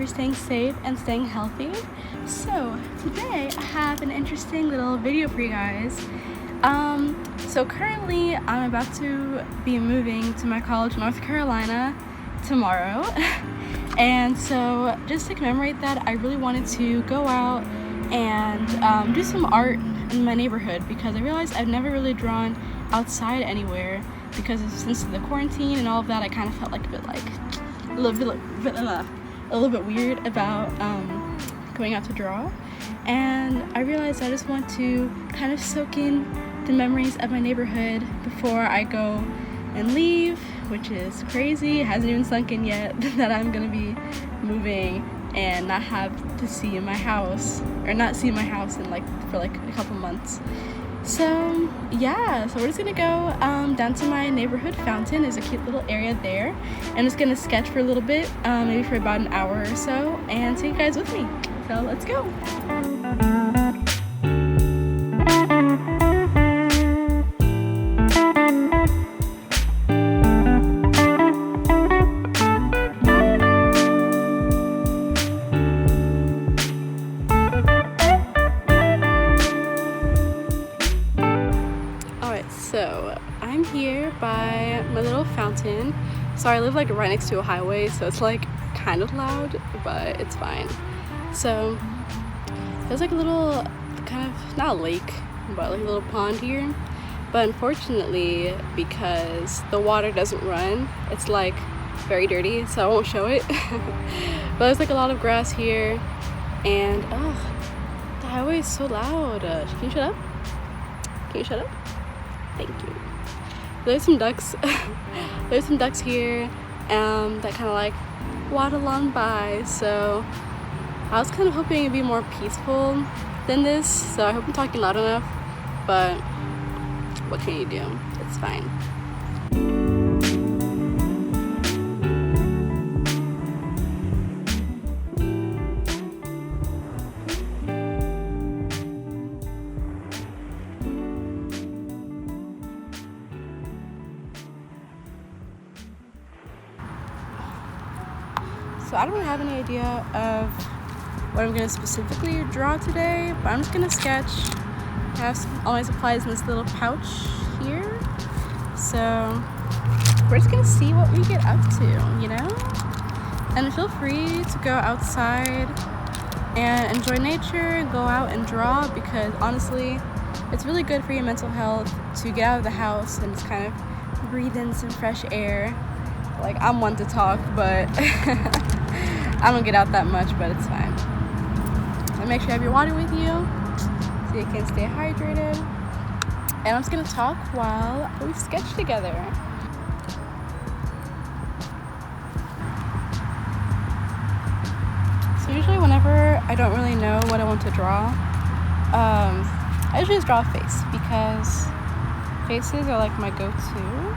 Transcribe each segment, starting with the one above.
you're staying safe and staying healthy. So today I have an interesting little video for you guys. So currently I'm about to be moving to my college in North Carolina tomorrow. And so just to commemorate that, I really wanted to go out and do some art in my neighborhood, because I realized I've never really drawn outside anywhere, because since the quarantine and all of that, I kind of felt like a little bit weird about going out to draw. And I realized I just want to kind of soak in the memories of my neighborhood before I go and leave, which is crazy. It hasn't even sunk in yet that I'm gonna be moving and not have to see my house, or not see my house in for a couple months. So yeah, so we're just gonna go down to my neighborhood fountain. There's a cute little area there. I'm just gonna sketch for a little bit, maybe for about an hour or so, and take you guys with me. So let's go. So I'm here by my little fountain. Sorry, I live right next to a highway, so it's kind of loud, but it's fine. So there's a little kind of, not a lake, but a little pond here. But unfortunately, because the water doesn't run, it's very dirty, so I won't show it. But there's a lot of grass here, and the highway is so loud. Can you shut up? Can you shut up? Thank you. There's some ducks. There's some ducks here that kind of waddle on by. So I was kind of hoping it'd be more peaceful than this. So I hope I'm talking loud enough. But what can you do? It's fine. So I don't really have any idea of what I'm going to specifically draw today, but I'm just going to sketch. I have all my supplies in this little pouch here. So we're just going to see what we get up to, you know? And feel free to go outside and enjoy nature and go out and draw, because honestly, it's really good for your mental health to get out of the house and just kind of breathe in some fresh air. I'm one to talk, but I don't get out that much, but it's fine. So make sure you have your water with you so you can stay hydrated. And I'm just gonna talk while we sketch together. So usually whenever I don't really know what I want to draw, I usually just draw a face, because faces are my go-to.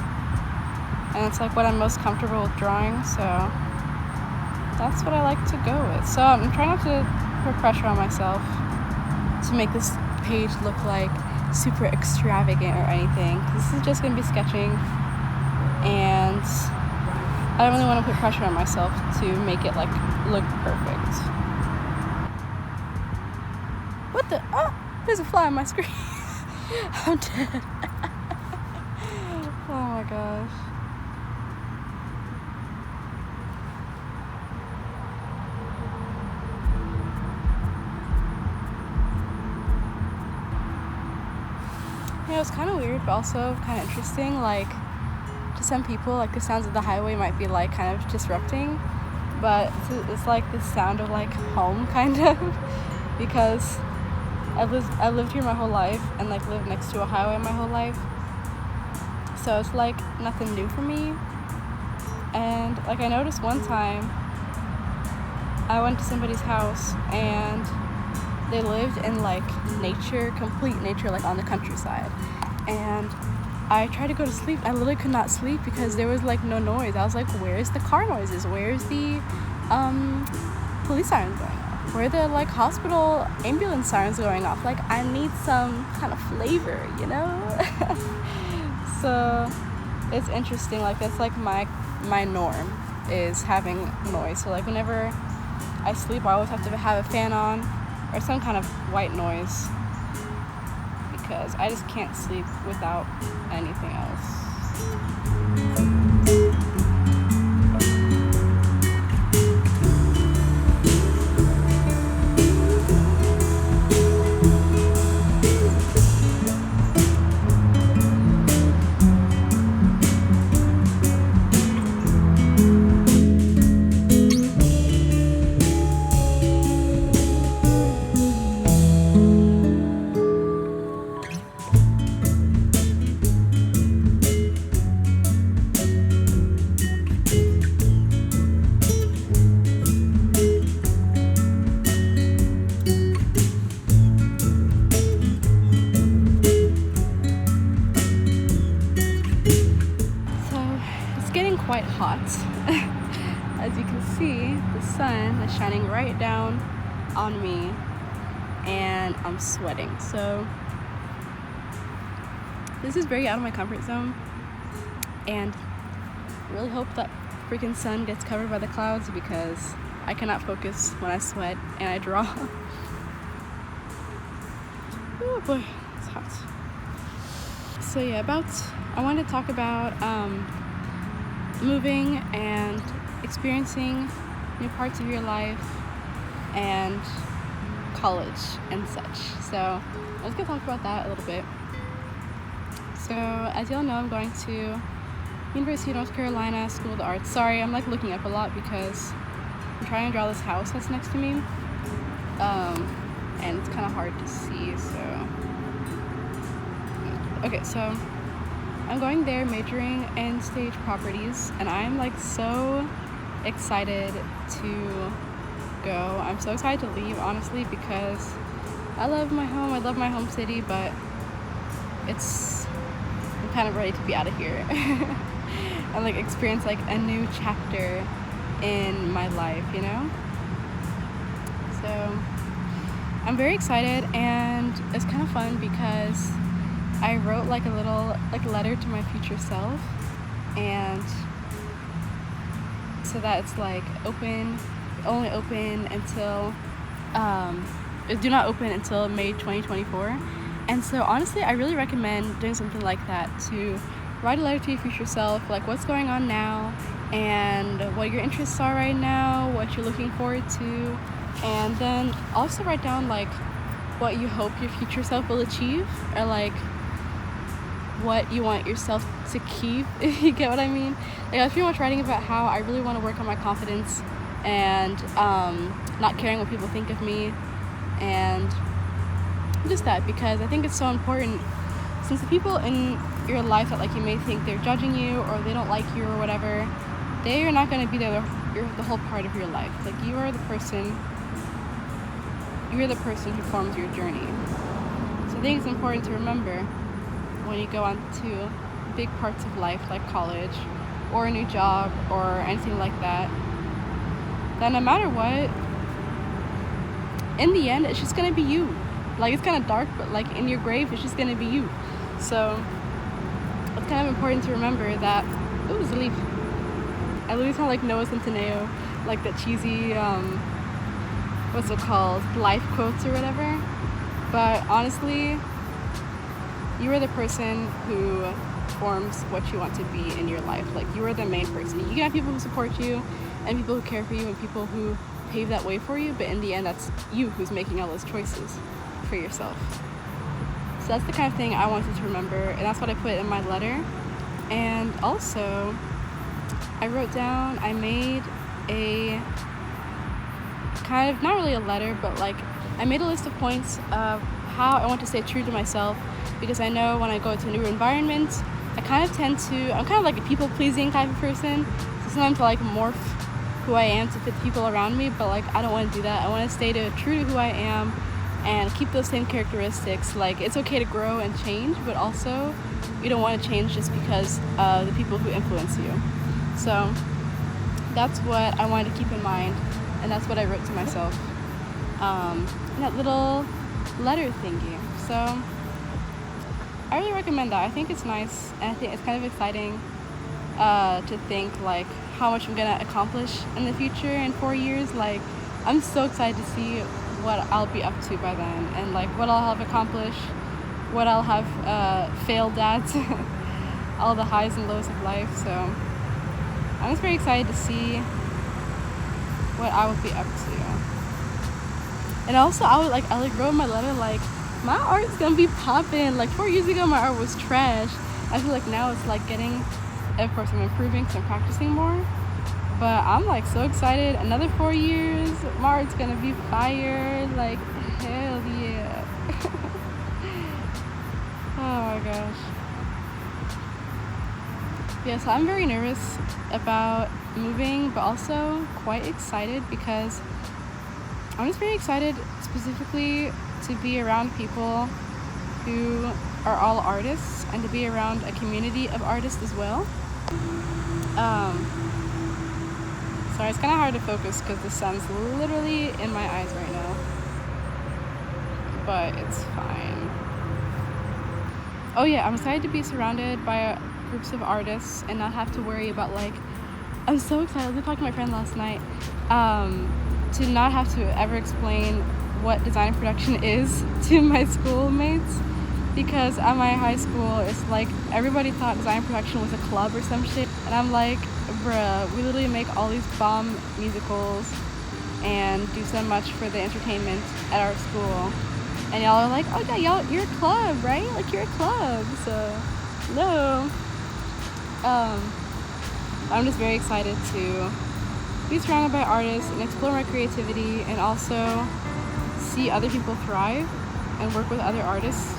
And it's what I'm most comfortable with drawing, so that's what I like to go with. So I'm trying not to put pressure on myself to make this page look super extravagant or anything. This is just going to be sketching, and I don't really want to put pressure on myself to make it look perfect. What the? Oh, there's a fly on my screen. I'm dead. Oh my gosh. Yeah, it was kind of weird, but also kind of interesting. To some people, the sounds of the highway might be kind of disrupting, but it's the sound of home, kind of, because I've lived here my whole life and lived next to a highway my whole life, so it's nothing new for me. And I noticed one time I went to somebody's house and they lived in nature, complete nature, on the countryside. And I tried to go to sleep. I literally could not sleep because there was no noise. I was where's the car noises? Where's the police sirens going off? Where are the hospital ambulance sirens going off? I need some kind of flavor, you know? So it's interesting. That's my norm, is having noise. So whenever I sleep, I always have to have a fan on or some kind of white noise because I just can't sleep without anything else. Quite hot. As you can see, the sun is shining right down on me and I'm sweating. So this is very out of my comfort zone, and I really hope that freaking sun gets covered by the clouds because I cannot focus when I sweat and I draw. Oh boy, it's hot. So yeah, I wanted to talk about moving and experiencing new parts of your life and college and such. So I was gonna talk about that a little bit. So as y'all know, I'm going to University of North Carolina School of the Arts. Sorry, I'm like looking up a lot because I'm trying to draw this house that's next to me, and it's kind of hard to see. So okay, so I'm going there majoring in stage properties, and I'm like so excited to go. I'm so excited to leave, honestly, because I love my home, I love my home city, but I'm kind of ready to be out of here and like experience like a new chapter in my life, you know? So I'm very excited, and it's kind of fun because I wrote like a little like letter to my future self, and so that it's like only open until do not open until May 2024. And so honestly, I really recommend doing something like that, to write a letter to your future self, like what's going on now and what your interests are right now, what you're looking forward to, and then also write down like what you hope your future self will achieve, or like what you want yourself to keep, if you get what I mean. Like, I was pretty much writing about how I really want to work on my confidence and not caring what people think of me, and just that, because I think it's so important, since the people in your life that like you may think they're judging you or they don't like you or whatever, they are not going to be there the whole part of your life. Like, you are the person who forms your journey. So I think it's important to remember when you go on to big parts of life like college or a new job or anything like that, that no matter what, in the end it's just gonna be you. Like, it's kind of dark, but like in your grave it's just gonna be you. So it's kind of important to remember that. Ooh, there's a leaf. I literally sound like Noah Centineo, like that cheesy what's it called, life quotes or whatever. But honestly, you are the person who forms what you want to be in your life. Like, you are the main person. You can have people who support you and people who care for you and people who pave that way for you, but in the end, that's you who's making all those choices for yourself. So that's the kind of thing I wanted to remember, and that's what I put in my letter. And also, I made a kind of, not really a letter, but like I made a list of points of how I want to stay true to myself, because I know when I go to a new environment, I'm kind of like a people-pleasing type of person. So sometimes I like morph who I am to fit the people around me, but like I don't want to do that. I want to stay true to who I am and keep those same characteristics. Like, it's okay to grow and change, but also you don't want to change just because of the people who influence you. So that's what I wanted to keep in mind, and that's what I wrote to myself in that little letter thingy. So I really recommend that. I think it's nice, and I think it's kind of exciting to think like how much I'm gonna accomplish in the future in 4 years. Like, I'm so excited to see what I'll be up to by then, and like what I'll have accomplished, what I'll have failed at, all the highs and lows of life. So I'm just very excited to see what I will be up to. And also I wrote in my letter like, my art's gonna be popping. Like 4 years ago my art was trash. I feel like now it's like getting, of course I'm improving because I'm practicing more, but I'm like so excited. Another 4 years, my art's gonna be fire. Like hell yeah. Oh my gosh. Yeah, so I'm very nervous about moving, but also quite excited because I'm just very excited specifically to be around people who are all artists and to be around a community of artists as well. Sorry, it's kind of hard to focus because the sun's literally in my eyes right now, but it's fine. Oh yeah, I'm excited to be surrounded by groups of artists and not have to worry about like, I'm so excited. I was talking to my friend last night, to not have to ever explain what design and production is to my schoolmates, because at my high school it's like everybody thought design and production was a club or some shit, and I'm like, bruh, we literally make all these bomb musicals and do so much for the entertainment at our school, and y'all are like, oh yeah, you're a club, right? Like you're a club. So no, I'm just very excited to be surrounded by artists and explore my creativity, and also see other people thrive and work with other artists.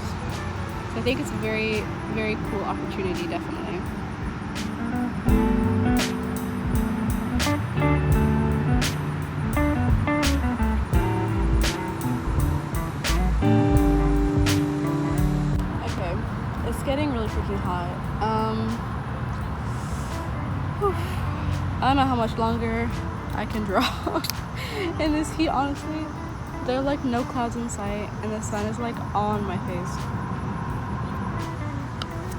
So I think it's a very, very cool opportunity, definitely. Okay, it's getting really freaking hot. I don't know how much longer I can draw in this heat, honestly. There are like no clouds in sight and the sun is like on my face.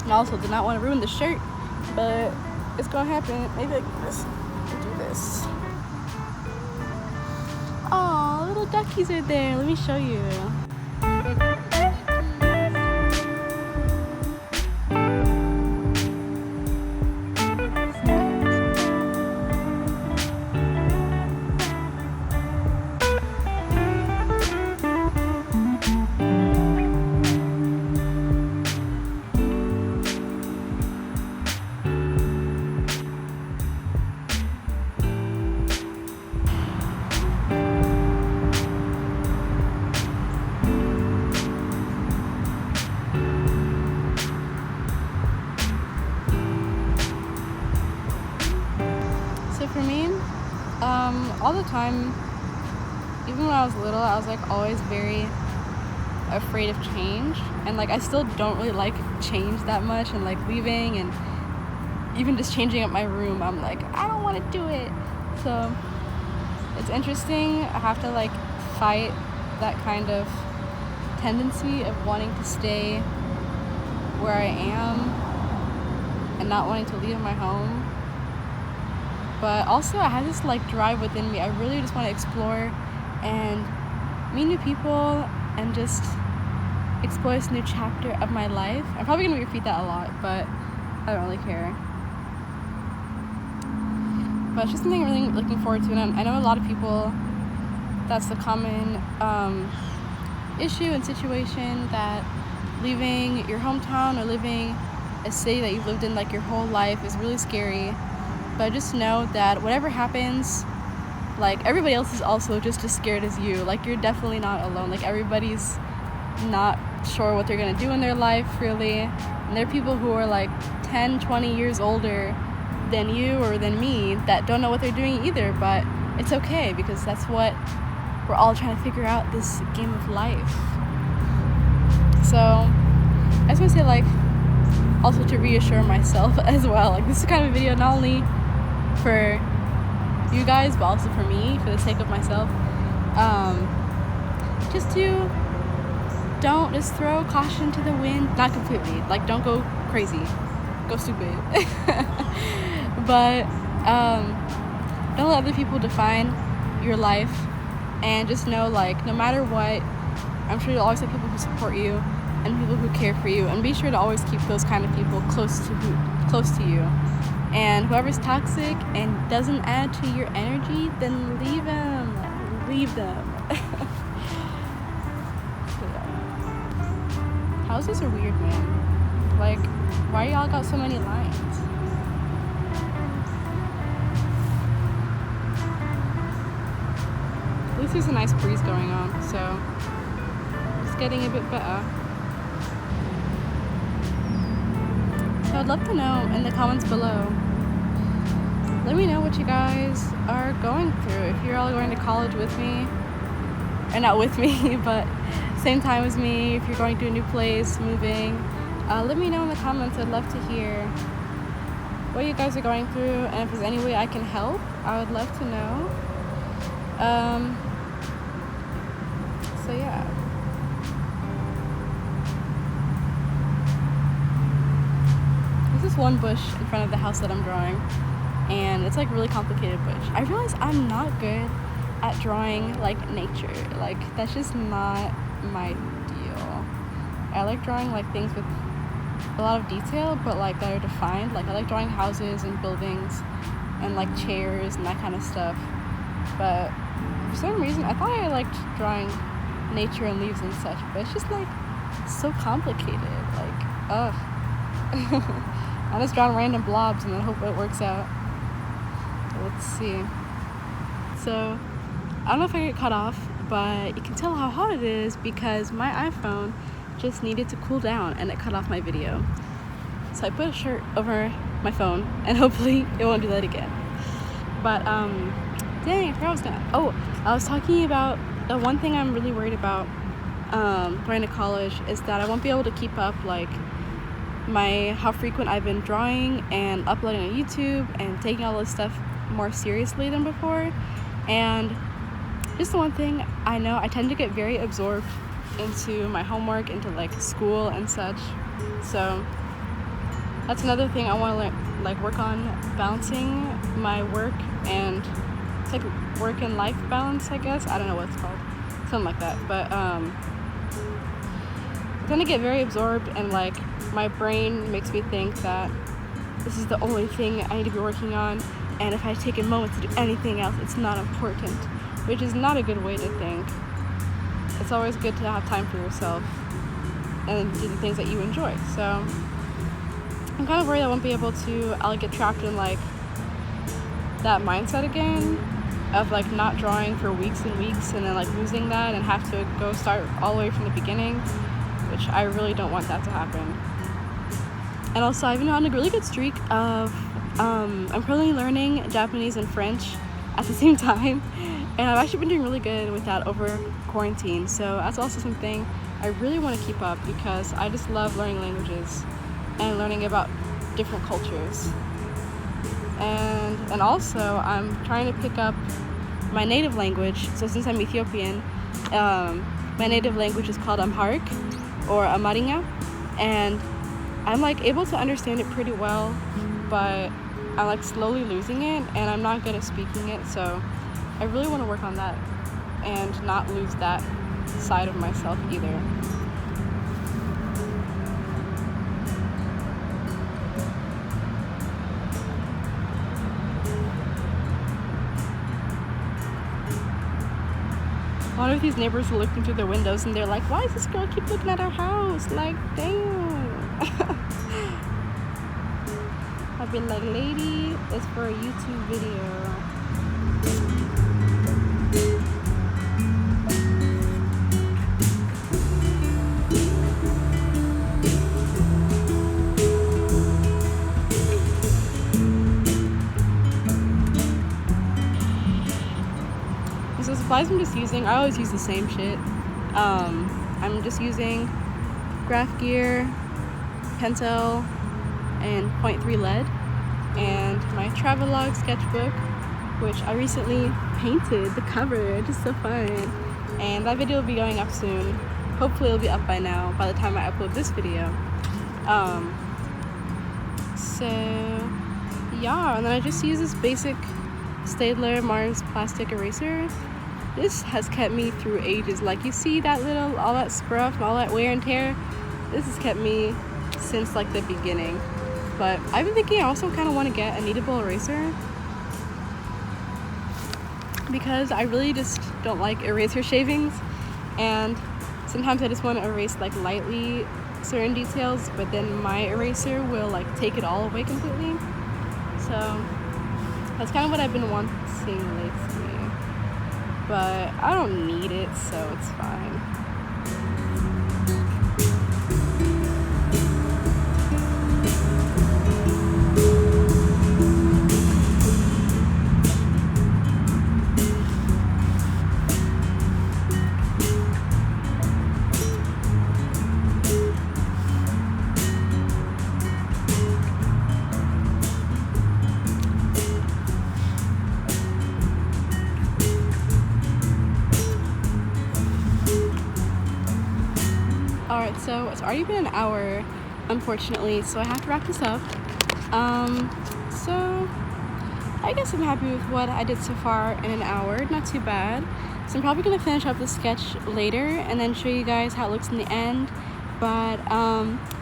And I also did not want to ruin the shirt, but it's gonna happen. Maybe I can just do this. Aw, little duckies are there. Let me show you. For me, all the time, even when I was little, I was like always very afraid of change, and like I still don't really like change that much, and like leaving and even just changing up my room, I'm like, I don't want to do it. So it's interesting. I have to like fight that kind of tendency of wanting to stay where I am and not wanting to leave my home. But also I have this like drive within me. I really just want to explore and meet new people and just explore this new chapter of my life. I'm probably going to repeat that a lot, but I don't really care. But it's just something I'm really looking forward to, and I know a lot of people, that's the common issue and situation, that leaving your hometown or living a city that you've lived in like your whole life is really scary. But just know that whatever happens, like everybody else is also just as scared as you. Like you're definitely not alone. Like everybody's not sure what they're gonna do in their life, really. And there are people who are like 10, 20 years older than you or than me that don't know what they're doing either, but it's okay, because that's what we're all trying to figure out, this game of life. So I just want to say, like, also to reassure myself as well, like this is kind of a video not only for you guys but also for me, for the sake of myself, just to don't just throw caution to the wind, not completely, like don't go crazy, go stupid, but don't let other people define your life And just know, like, no matter what, I'm sure you'll always have people who support you and people who care for you, and be sure to always keep those kind of people close to you. And whoever's toxic and doesn't add to your energy, then leave them. Houses are weird, man. Like, why y'all got so many lines? At least there's a nice breeze going on, so it's getting a bit better. So I'd love to know in the comments below. Let me know what you guys are going through. If you're all going to college with me, or not with me, but same time as me. If you're going to a new place, moving, let me know in the comments. I'd love to hear what you guys are going through, and if there's any way I can help, I would love to know. So yeah. There's this one bush in front of the house that I'm drawing, and it's like a really complicated bush. I realize I'm not good at drawing like nature. Like, that's just not my deal. I like drawing like things with a lot of detail, but like that are defined. Like, I like drawing houses and buildings and like chairs and that kind of stuff. But for some reason, I thought I liked drawing nature and leaves and such, but it's just like so complicated. Like, ugh. I just draw random blobs and then hope it works out. Let's see. So, I don't know if I get cut off, but you can tell how hot it is because my iPhone just needed to cool down and it cut off my video. So I put a shirt over my phone and hopefully it won't do that again. But dang, I forgot I was gonna. Oh, I was talking about the one thing I'm really worried about going to college is that I won't be able to keep up like how frequent I've been drawing and uploading on YouTube and taking all this stuff more seriously than before. And just the one thing I know, I tend to get very absorbed into my homework, into like school and such. So that's another thing I want to like work on, balancing my work and it's like work and life balance, I guess. I don't know what it's called, something like that. But I tend to get very absorbed, and like my brain makes me think that this is the only thing I need to be working on, and if I take a moment to do anything else, it's not important, which is not a good way to think. It's always good to have time for yourself and do the things that you enjoy. So I'm kind of worried I won't be able to, I'll get trapped in like that mindset again of like not drawing for weeks and weeks and then like losing that and have to go start all the way from the beginning, which I really don't want that to happen. And also I've been on a really good streak of I'm currently learning Japanese and French at the same time, and I've actually been doing really good with that over quarantine. So that's also something I really want to keep up because I just love learning languages and learning about different cultures. And also I'm trying to pick up my native language. So since I'm Ethiopian, my native language is called Amharic or Amarinya, and I'm like able to understand it pretty well, but I'm like slowly losing it and I'm not good at speaking it. So I really want to work on that and not lose that side of myself either. A lot of these neighbors are looking through their windows and they're like, why does this girl keep looking at our house? Like, damn. I've been like, lady, it's for a YouTube video. So supplies I'm just using, I always use the same shit. I'm just using Graphgear, Pentel, and 0.3 lead, and my Travelogue sketchbook, which I recently painted the cover, just so fun. And that video will be going up soon. Hopefully it'll be up by now, by the time I upload this video. So yeah, and then I just use this basic Staedtler Mars plastic eraser, this has kept me through ages. Like, you see that little, all that scruff, all that wear and tear, this has kept me since like the beginning. But I've been thinking I also kind of want to get a kneadable eraser, because I really just don't like eraser shavings, and sometimes I just want to erase like lightly certain details, but then my eraser will like take it all away completely. So that's kind of what I've been wanting lately, but I don't need it, so it's fine. Alright, so it's already been an hour, unfortunately, so I have to wrap this up. So I guess I'm happy with what I did so far in an hour, not too bad. So I'm probably going to finish up the sketch later and then show you guys how it looks in the end. But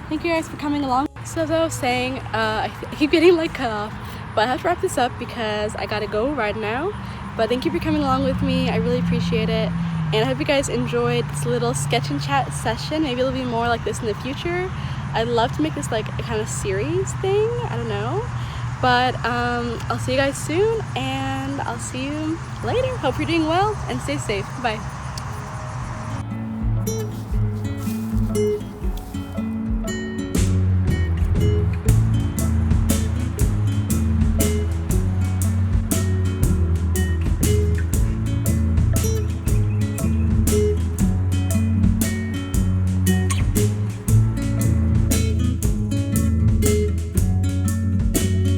thank you guys for coming along. So as I was saying, I keep getting like cut off, but I have to wrap this up because I gotta go right now. But thank you for coming along with me, I really appreciate it. And I hope you guys enjoyed this little sketch and chat session. Maybe it'll be more like this in the future. I'd love to make this like a kind of series thing, I don't know. But I'll see you guys soon, and I'll see you later. Hope you're doing well and stay safe. Bye.